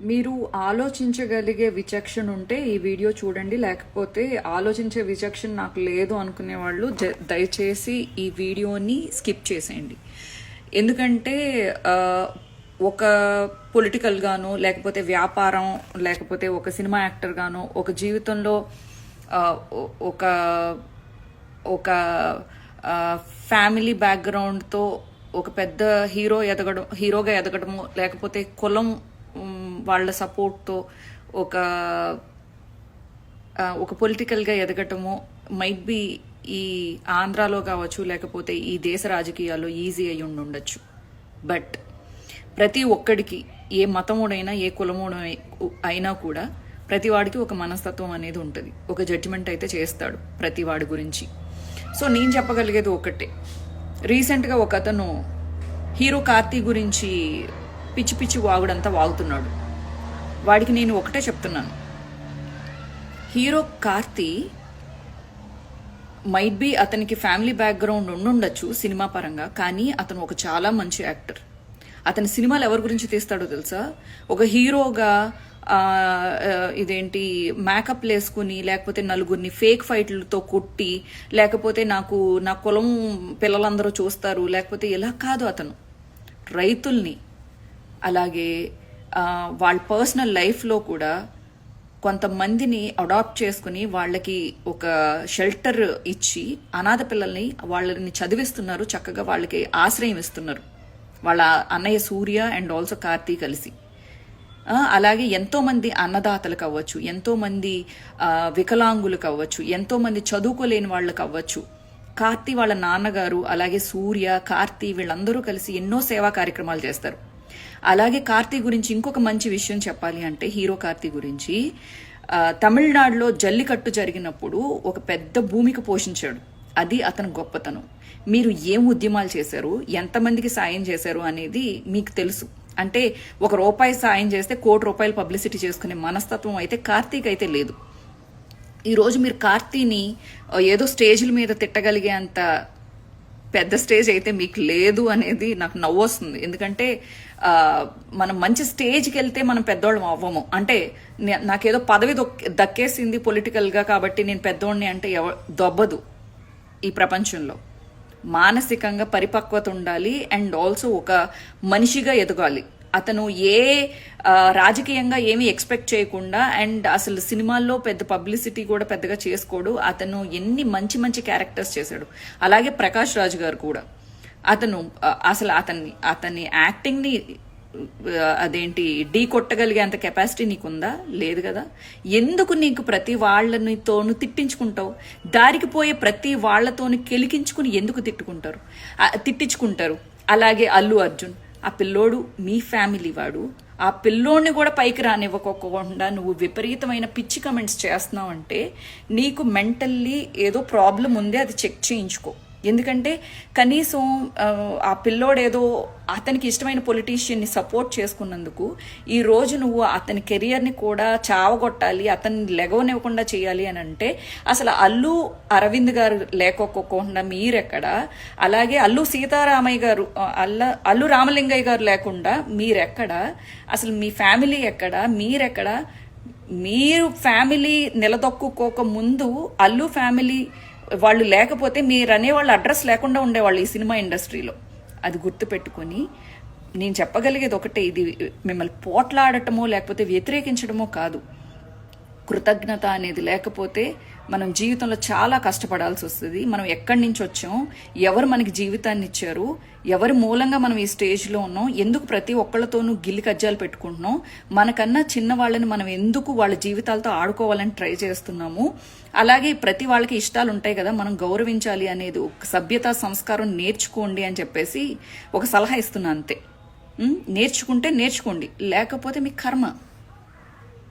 మీరు ఆలోచించగలిగే విచక్షణ ఉంటే ఈ వీడియో చూడండి, లేకపోతే ఆలోచించే విచక్షణ నాకు లేదు అనుకునే వాళ్ళు దయచేసి ఈ వీడియోని స్కిప్ చేసేయండి. ఎందుకంటే ఒక పొలిటికల్ గాను, లేకపోతే వ్యాపారం, లేకపోతే ఒక సినిమా యాక్టర్ గాను, ఒక జీవితంలో ఒక ఒక ఫ్యామిలీ బ్యాక్గ్రౌండ్తో ఒక పెద్ద హీరోగా ఎదగడము, లేకపోతే కులం వాళ్ళ సపోర్ట్తో ఒక పొలిటికల్గా ఎదగటము మైట్ బి ఈ ఆంధ్రాలో కావచ్చు, లేకపోతే ఈ దేశ రాజకీయాల్లో ఈజీ అయి ఉండొచ్చు. బట్ ప్రతి ఒక్కడికి, ఏ మతముడైనా ఏ కులముడు అయినా కూడా ప్రతి వాడికి ఒక మనస్తత్వం అనేది ఉంటుంది. ఒక జడ్జిమెంట్ అయితే చేస్తాడు ప్రతి వాడి గురించి. సో నేను చెప్పగలిగేది ఒకటే, రీసెంట్గా ఒక అతను హీరో కార్తీ గురించి పిచ్చి పిచ్చి వాగుడంతా వాగుతున్నాడు. వాడికి నేను ఒకటే చెప్తున్నాను, హీరో కార్తీ మైట్ బి అతనికి ఫ్యామిలీ బ్యాక్గ్రౌండ్ ఉండుండొచ్చు సినిమా పరంగా, కానీ అతను ఒక చాలా మంచి యాక్టర్. అతని సినిమాలు ఎవరి గురించి తీస్తాడో తెలుసా? ఒక హీరోగా ఇదేంటి మేకప్ వేసుకుని, లేకపోతే నలుగురిని ఫేక్ ఫైట్లతో కొట్టి, లేకపోతే నా కులం పిల్లలందరూ చూస్తారు, లేకపోతే ఇలా కాదు. అతను రైతుల్ని, అలాగే వాళ్ళ పర్సనల్ లైఫ్లో కూడా కొంతమందిని అడాప్ట్ చేసుకుని వాళ్ళకి ఒక షెల్టర్ ఇచ్చి అనాథ పిల్లల్ని వాళ్ళని చదివిస్తున్నారు, చక్కగా వాళ్ళకి ఆశ్రయం ఇస్తున్నారు వాళ్ళ అన్నయ్య సూర్య అండ్ ఆల్సో కార్తీ కలిసి. అలాగే ఎంతోమంది అన్నదాతలకు అవ్వచ్చు, ఎంతోమంది వికలాంగులకు అవ్వచ్చు, ఎంతోమంది చదువుకోలేని వాళ్ళకు అవ్వచ్చు. కార్తీ వాళ్ళ నాన్నగారు, అలాగే సూర్య, కార్తీ వీళ్ళందరూ కలిసి ఎన్నో సేవా కార్యక్రమాలు చేస్తారు. అలాగే కార్తీ గురించి ఇంకొక మంచి విషయం చెప్పాలి అంటే, హీరో కార్తీ గురించి తమిళనాడులో జల్లికట్టు జరిగినప్పుడు ఒక పెద్ద భూమికి పోషించాడు. అది అతని గొప్పతనం. మీరు ఏం ఉద్యమాలు చేశారు, ఎంతమందికి సాయం చేశారు అనేది మీకు తెలుసు. అంటే ₹1 సాయం చేస్తే ₹1,00,00,000 పబ్లిసిటీ చేసుకునే మనస్తత్వం అయితే కార్తీక్ అయితే లేదు. ఈరోజు మీరు కార్తీని ఏదో స్టేజ్ల మీద తిట్టగలిగే అంత పెద్ద స్టేజ్ అయితే మీకు లేదు అనేది నాకు నవ్వొస్తుంది. ఎందుకంటే మనం మంచి స్టేజ్కి వెళ్తే మనం పెద్దోళ్ళం అవ్వము. అంటే నాకేదో పదవి దక్కేసింది పొలిటికల్గా కాబట్టి నేను పెద్దోడిని అంటే దొబ్బదు ఈ ప్రపంచంలో. మానసికంగా పరిపక్వత ఉండాలి అండ్ ఆల్సో ఒక మనిషిగా ఎదగాలి. అతను రాజకీయంగా ఏమీ ఎక్స్పెక్ట్ చేయకుండా, అండ్ అసలు సినిమాల్లో పెద్ద పబ్లిసిటీ కూడా పెద్దగా చేసుకోడు. అతను ఎన్ని మంచి మంచి క్యారెక్టర్స్ చేశాడు. అలాగే ప్రకాష్ రాజ్ గారు కూడా, అతను అసలు అతని యాక్టింగ్ని అదేంటి ఢీ కొట్టగలిగే అంత కెపాసిటీ నీకుందా? లేదు కదా. ఎందుకు నీకు ప్రతి వాళ్ళనితోను తిట్టించుకుంటావు? దారికి పోయే ప్రతి వాళ్లతోని కెలికించుకుని ఎందుకు తిట్టించుకుంటారు? అలాగే అల్లు అర్జున్, ఆ పిల్లోడు మీ ఫ్యామిలీ వాడు. ఆ పిల్లోడిని కూడా పైకి రానివ్వకోకుండా నువ్వు విపరీతమైన పిచ్చి కమెంట్స్ చేస్తున్నావు అంటే నీకు మెంటల్లీ ఏదో ప్రాబ్లం ఉంది, అది చెక్ చేయించుకో. ఎందుకంటే కనీసం ఆ పిల్లోడేదో అతనికి ఇష్టమైన పొలిటీషియన్ని సపోర్ట్ చేసుకున్నందుకు ఈరోజు నువ్వు అతని కెరియర్ని కూడా చావగొట్టాలి, అతన్ని లెగవనివ్వకుండా చేయాలి అని అంటే అసలు అల్లు అరవింద్ గారు లేకోకుండా మీరెక్కడ? అలాగే అల్లు సీతారామయ్య గారు, అల్లు రామలింగయ్య గారు లేకుండా మీరెక్కడ? అసలు మీ ఫ్యామిలీ ఎక్కడ? మీరెక్కడ? మీరు ఫ్యామిలీ నిలదొక్కుకోక ముందు అల్లు ఫ్యామిలీ వాళ్ళు లేకపోతే మీరు అనేవాళ్ళు అడ్రస్ లేకుండా ఉండేవాళ్ళు ఈ సినిమా ఇండస్ట్రీలో. అది గుర్తుపెట్టుకొని నేను చెప్పగలిగేది ఒకటే, ఇది మిమ్మల్ని పోట్లాడటమో లేకపోతే వ్యతిరేకించడమో కాదు. కృతజ్ఞత అనేది లేకపోతే మనం జీవితంలో చాలా కష్టపడాల్సి వస్తుంది. మనం ఎక్కడి నుంచి వచ్చాం, ఎవరు మనకి జీవితాన్ని ఇచ్చారు, ఎవరి మూలంగా మనం ఈ స్టేజ్లో ఉన్నాం, ఎందుకు ప్రతి ఒక్కళ్ళతోనూ గిల్లి కజ్జాలు పెట్టుకుంటున్నాం, మనకన్నా చిన్న వాళ్ళని మనం ఎందుకు వాళ్ళ జీవితాలతో ఆడుకోవాలని ట్రై చేస్తున్నాము. అలాగే ప్రతి వాళ్ళకి ఇష్టాలు ఉంటాయి కదా, మనం గౌరవించాలి అనేది ఒక సభ్యతా సంస్కారం నేర్చుకోండి అని చెప్పేసి ఒక సలహా ఇస్తున్నా అంతే. నేర్చుకుంటే నేర్చుకోండి, లేకపోతే మీ కర్మ.